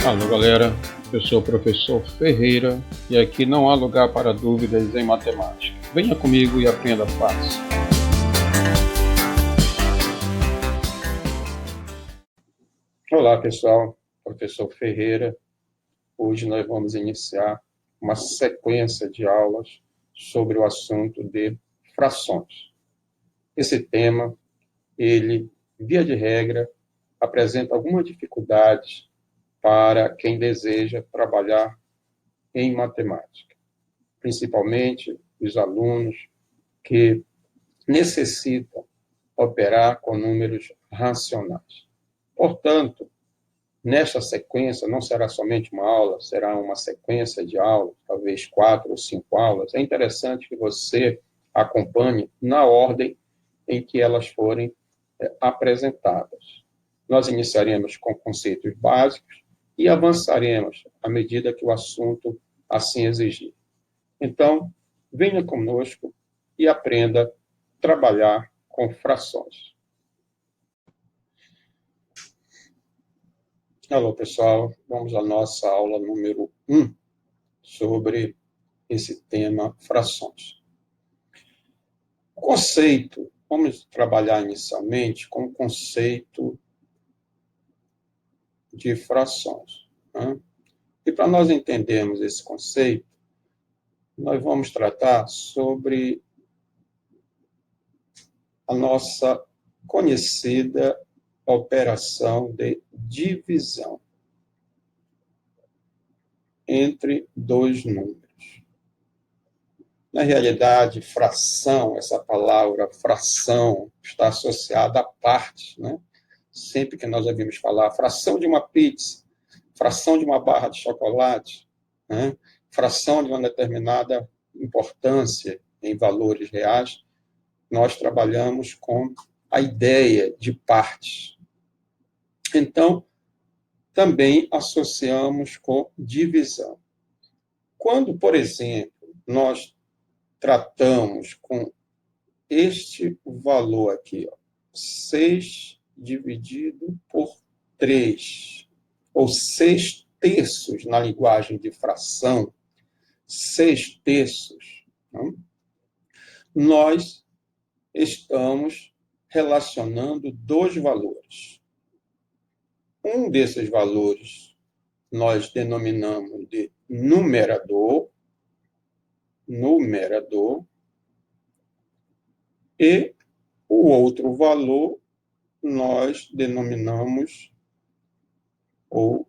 Alô, galera, eu sou o professor Ferreira e aqui não há lugar para dúvidas em matemática. Venha comigo e aprenda fácil. Olá, pessoal, professor Ferreira. Hoje nós vamos iniciar uma sequência de aulas sobre o assunto de frações. Esse tema, ele, via de regra, apresenta algumas dificuldades para quem deseja trabalhar em matemática, principalmente os alunos que necessitam operar com números racionais. Portanto, nesta sequência, não será somente uma aula, será uma sequência de aulas, talvez 4 ou 5 aulas. É interessante que você acompanhe na ordem em que elas forem apresentadas. Nós iniciaremos com conceitos básicos e avançaremos à medida que o assunto assim exigir. Então, venha conosco e aprenda a trabalhar com frações. Alô, pessoal, vamos à nossa aula número 1 sobre esse tema frações. O conceito, vamos trabalhar inicialmente com o conceito de frações, né? E para nós entendermos esse conceito, nós vamos tratar sobre a nossa conhecida operação de divisão entre dois números. Na realidade, fração, essa palavra fração, está associada a partes, né? Sempre que nós ouvimos falar fração de uma pizza, fração de uma barra de chocolate, né? Fração de uma determinada importância em valores reais, nós trabalhamos com a ideia de partes. Então, também associamos com divisão. Quando, por exemplo, nós tratamos com este valor aqui, 6 dividido por 3, ou 6 terços na linguagem de fração, 6 terços, né? Nós estamos relacionando dois valores. Um desses valores nós denominamos de numerador, e o outro valor nós denominamos ou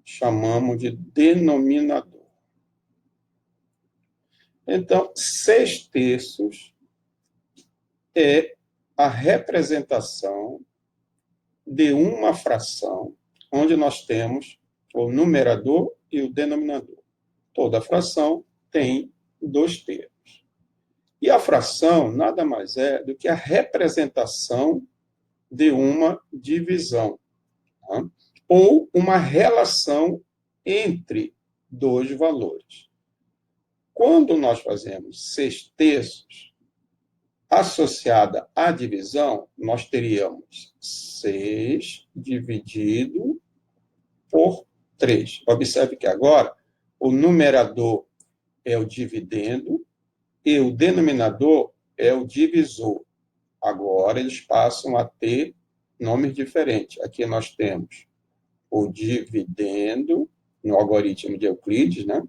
chamamos de denominador. Então, 6 terços é a representação de uma fração onde nós temos o numerador e o denominador. Toda fração tem 2 terços. E a fração nada mais é do que a representação de uma divisão, tá? Ou uma relação entre dois valores. Quando nós fazemos 6 terços associada à divisão, nós teríamos 6 dividido por 3. Observe que agora o numerador é o dividendo e o denominador é o divisor. Agora eles passam a ter nomes diferentes. Aqui nós temos o dividendo, no algoritmo de Euclides, né?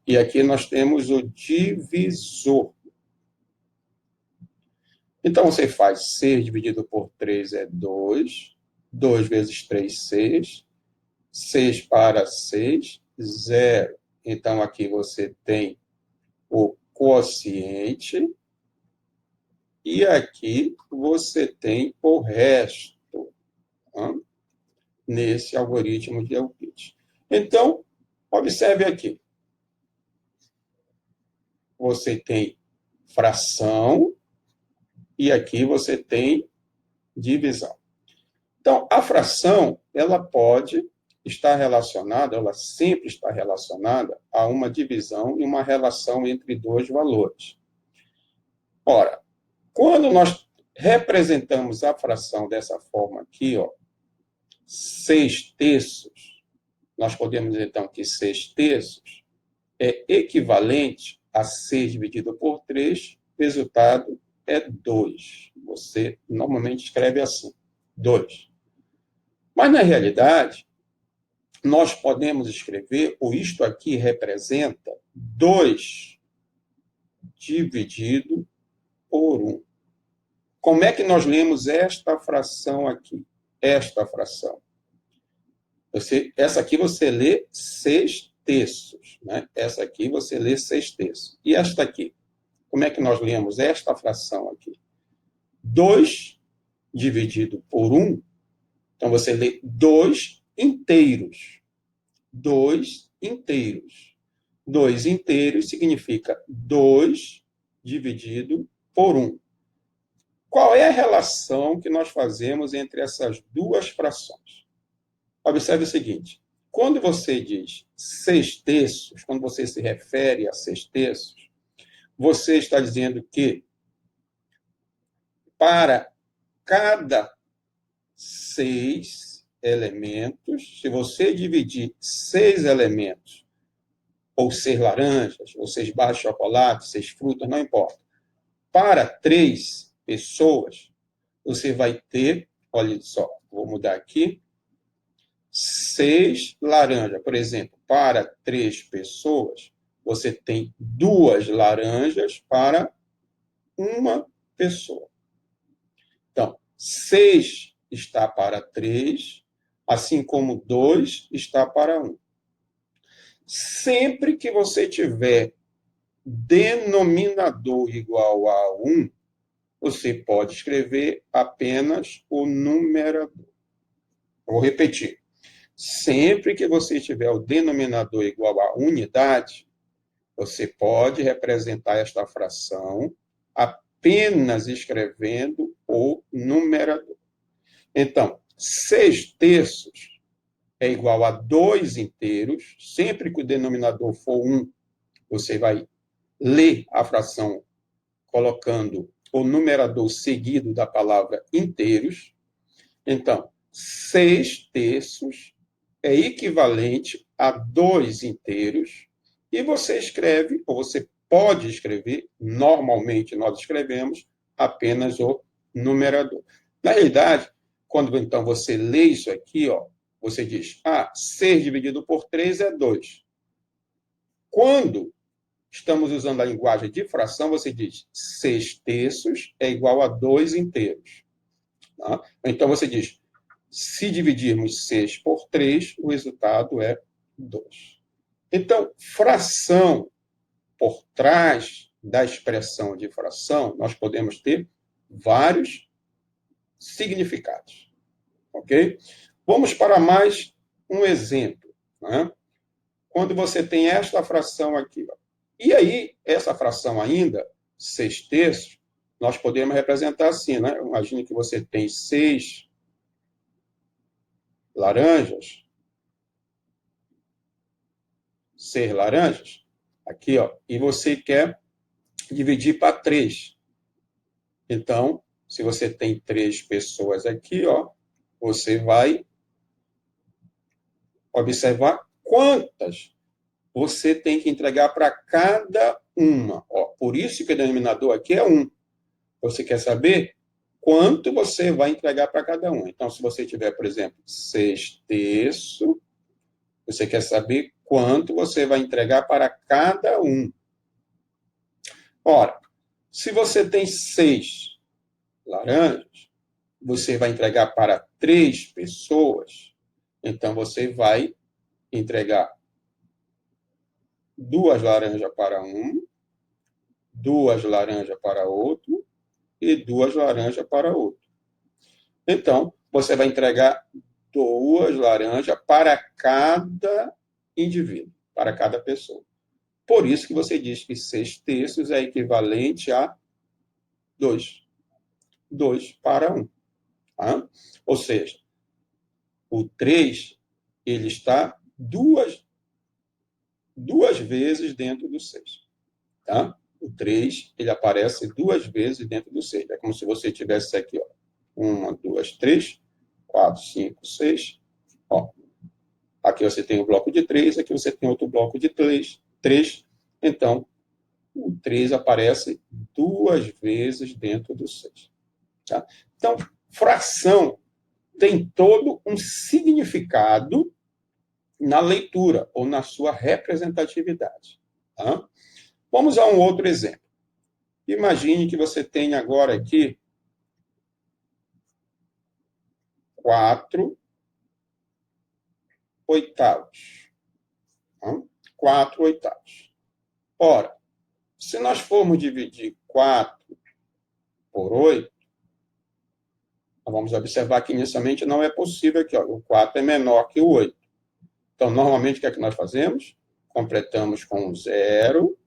E aqui nós temos o divisor. Então, você faz 6 dividido por 3 é 2. 2 vezes 3, 6. 6 para 6, 0. Então, aqui você tem o quociente. E aqui você tem o resto, tá? Nesse algoritmo de Euclides. Então, observe aqui. Você tem fração e aqui você tem divisão. Então, a fração, ela pode estar relacionada, ela sempre está relacionada a uma divisão e uma relação entre dois valores. Ora, quando nós representamos a fração dessa forma aqui, ó, 6/3, nós podemos dizer, então, que 6/3 é equivalente a 6 dividido por 3, o resultado é 2. Você normalmente escreve assim, 2. Mas, na realidade, nós podemos escrever, ou isto aqui representa 2 dividido por 1. Como é que nós lemos esta fração aqui? Esta fração. Essa aqui você lê 6/3, né? Essa aqui você lê 6/3. E esta aqui? Como é que nós lemos esta fração aqui? 2 dividido por 1. Então, você lê 2 inteiros. 2 inteiros. 2 inteiros significa 2 dividido por 1. Qual é a relação que nós fazemos entre essas duas frações? Observe o seguinte, quando você diz 6/3, quando você se refere a 6/3, você está dizendo que para cada 6 elementos, se você dividir 6 elementos, ou 6 laranjas, ou 6 barras de chocolate, 6 frutas, não importa, para 3 pessoas, você vai ter, olha só, vou mudar aqui, 6 laranjas, por exemplo, para 3 pessoas, você tem 2 laranjas para uma pessoa. Então, 6 está para 3, assim como 2 está para 1. Sempre que você tiver denominador igual a 1, você pode escrever apenas o numerador. Vou repetir. Sempre que você tiver o denominador igual a unidade, você pode representar esta fração apenas escrevendo o numerador. Então, 6/3 é igual a 2 inteiros. Sempre que o denominador for 1, você vai ler a fração colocando o numerador seguido da palavra inteiros. Então, 6/3 é equivalente a 2 inteiros, e você escreve, ou você pode escrever, normalmente nós escrevemos apenas o numerador. Na realidade, quando então você lê isso aqui, ó, você diz, 6 dividido por 3 é 2. Quando estamos usando a linguagem de fração, você diz 6/3 é igual a 2 inteiros. Tá? Então, você diz, se dividirmos 6 por 3, o resultado é 2. Então, fração, por trás da expressão de fração, nós podemos ter vários significados. Ok? Vamos para mais um exemplo. Né? Quando você tem esta fração aqui, ó, e aí, essa fração ainda, 6/3, nós podemos representar assim, né? Imagine que você tem 6 laranjas, 6 laranjas, aqui, ó, e você quer dividir para 3. Então, se você tem 3 pessoas aqui, ó, você vai observar quantas você tem que entregar para cada uma. Ó, por isso que o denominador aqui é 1. Você quer saber quanto você vai entregar para cada um. Então, se você tiver, por exemplo, 6/3, você quer saber quanto você vai entregar para cada um. Ora, se você tem 6 laranjas, você vai entregar para 3 pessoas, então você vai entregar 2 laranjas para um, 2 laranjas para outro e 2 laranjas para outro. Então, você vai entregar 2 laranjas para cada indivíduo, para cada pessoa. Por isso que você diz que 6/3 é equivalente a 2. 2 para 1. Tá? Ou seja, o 3 ele está duas vezes dentro do 6. Tá? O 3 ele aparece 2 vezes dentro do 6. É como se você tivesse aqui, ó, 1, 2, 3, 4, 5, 6, Ó, aqui você tem o bloco de 3, aqui você tem outro bloco de 3. Então, o 3 aparece 2 vezes dentro do 6. Tá? Então, fração tem todo um significado na leitura ou na sua representatividade. Tá? Vamos a um outro exemplo. Imagine que você tem agora aqui 4 oitavos. Tá? 4 oitavos. Ora, se nós formos dividir 4 por 8, nós vamos observar que inicialmente não é possível aqui. Ó, o 4 é menor que o 8. Então, normalmente, o que é que nós fazemos? Completamos com 0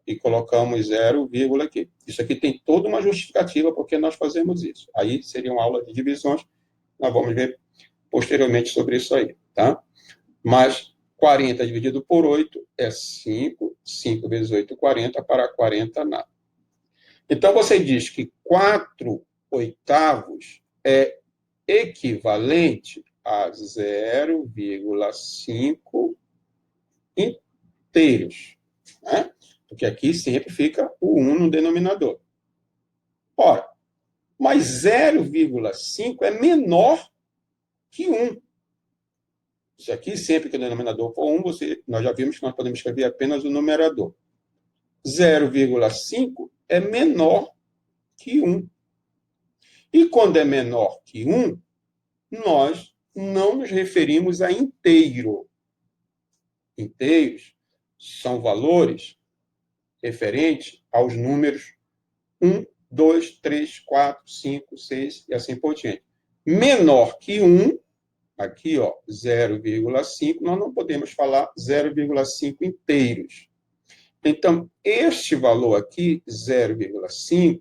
e colocamos 0, aqui. Isso aqui tem toda uma justificativa porque nós fazemos isso. Aí seria uma aula de divisões, nós vamos ver posteriormente sobre isso aí, tá? Mas 40 dividido por 8 é 5, 5 vezes 8, 40, para 40 nada. Então, você diz que 4 oitavos é equivalente a 0,5 inteiros, né? Porque aqui sempre fica o 1 no denominador. Ora, mas 0,5 é menor que 1. Isso aqui, sempre que o denominador for 1, nós já vimos que nós podemos escrever apenas o numerador. 0,5 é menor que 1. E quando é menor que 1, nós não nos referimos a inteiro. Inteiros são valores referentes aos números 1, 2, 3, 4, 5, 6 e assim por diante. Menor que 1, aqui, ó, 0,5, nós não podemos falar 0,5 inteiros. Então, este valor aqui, 0,5,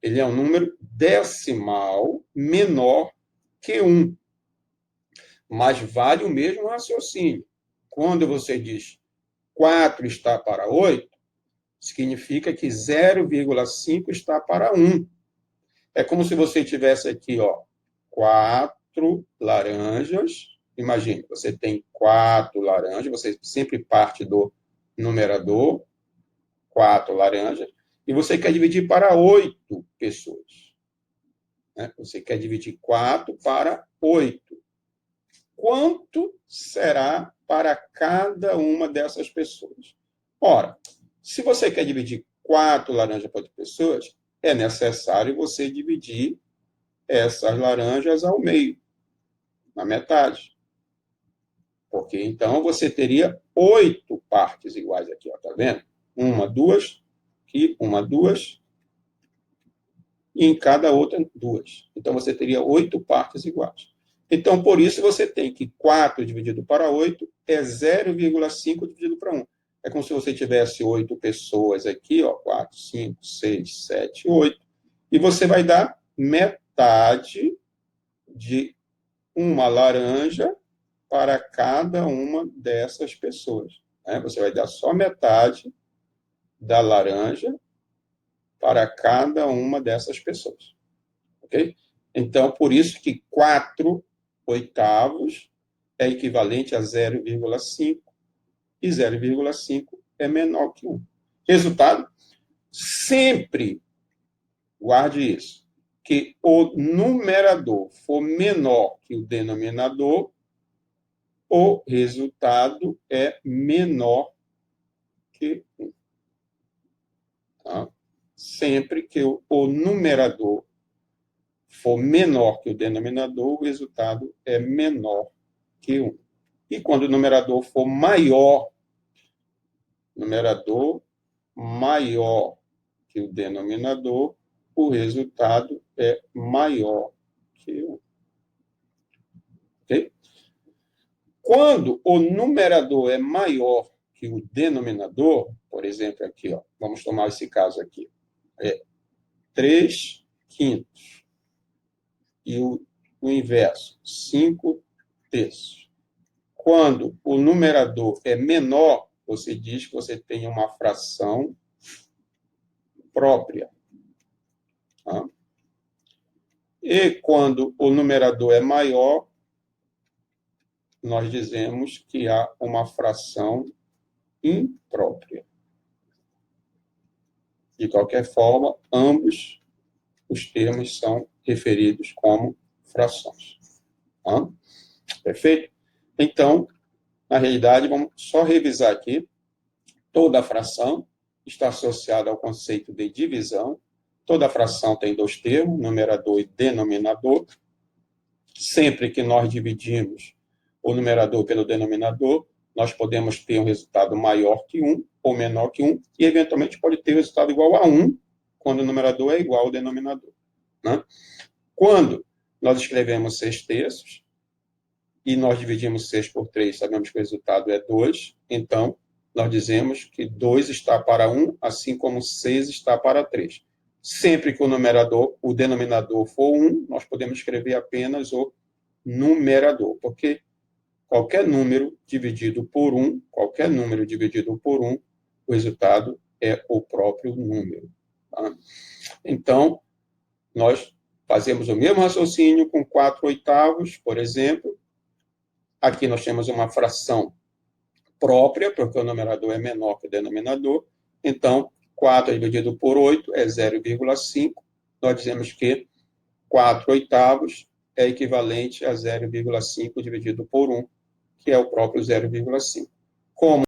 ele é um número decimal menor que 1. Mas vale o mesmo raciocínio. Quando você diz 4 está para 8, significa que 0,5 está para 1. É como se você tivesse aqui, ó, 4 laranjas. Imagine, você tem 4 laranjas, você sempre parte do numerador, 4 laranjas, e você quer dividir para 8 pessoas. Né? Você quer dividir 4 para 8. Quanto será para cada uma dessas pessoas? Ora, se você quer dividir 4 laranjas para 8 pessoas, é necessário você dividir essas laranjas ao meio, na metade. Porque então você teria 8 partes iguais aqui, ó, tá vendo? Uma, duas, aqui, uma, duas, e em cada outra, 2. Então você teria 8 partes iguais. Então, por isso, você tem que 4 dividido para 8 é 0,5 dividido para 1. É como se você tivesse 8 pessoas aqui, ó, 4, 5, 6, 7, 8, e você vai dar metade de uma laranja para cada uma dessas pessoas. Né? Você vai dar só metade da laranja para cada uma dessas pessoas. Ok? Então, por isso que 4 oitavos é equivalente a 0,5 e 0,5 é menor que 1. Resultado, sempre guarde isso, que o numerador for menor que o denominador, o resultado é menor que 1. Tá? Sempre que o numerador for menor que o denominador, o resultado é menor que 1. E quando o numerador for maior que o denominador, o resultado é maior que 1. Okay? Quando o numerador é maior que o denominador, por exemplo, aqui, ó, vamos tomar esse caso aqui, é 3 quintos. E o inverso, 5 terços. Quando o numerador é menor, você diz que você tem uma fração própria. Tá? E quando o numerador é maior, nós dizemos que há uma fração imprópria. De qualquer forma, ambos os termos são referidos como frações. Tá? Perfeito? Então, na realidade, vamos só revisar aqui. Toda fração está associada ao conceito de divisão. Toda fração tem dois termos, numerador e denominador. Sempre que nós dividimos o numerador pelo denominador, nós podemos ter um resultado maior que 1 ou menor que 1, e eventualmente pode ter um resultado igual a 1, quando o numerador é igual ao denominador. Né? Quando nós escrevemos 6/3, e nós dividimos 6 por 3, sabemos que o resultado é 2, então nós dizemos que 2 está para 1, assim como 6 está para 3. Sempre que o denominador for 1, nós podemos escrever apenas o numerador, porque qualquer número dividido por 1, o resultado é o próprio número. Tá? Então, nós fazemos o mesmo raciocínio com 4/8, por exemplo. Aqui nós temos uma fração própria, porque o numerador é menor que o denominador. Então, 4 dividido por 8 é 0,5. Nós dizemos que 4/8 é equivalente a 0,5 dividido por 1, que é o próprio 0,5. Como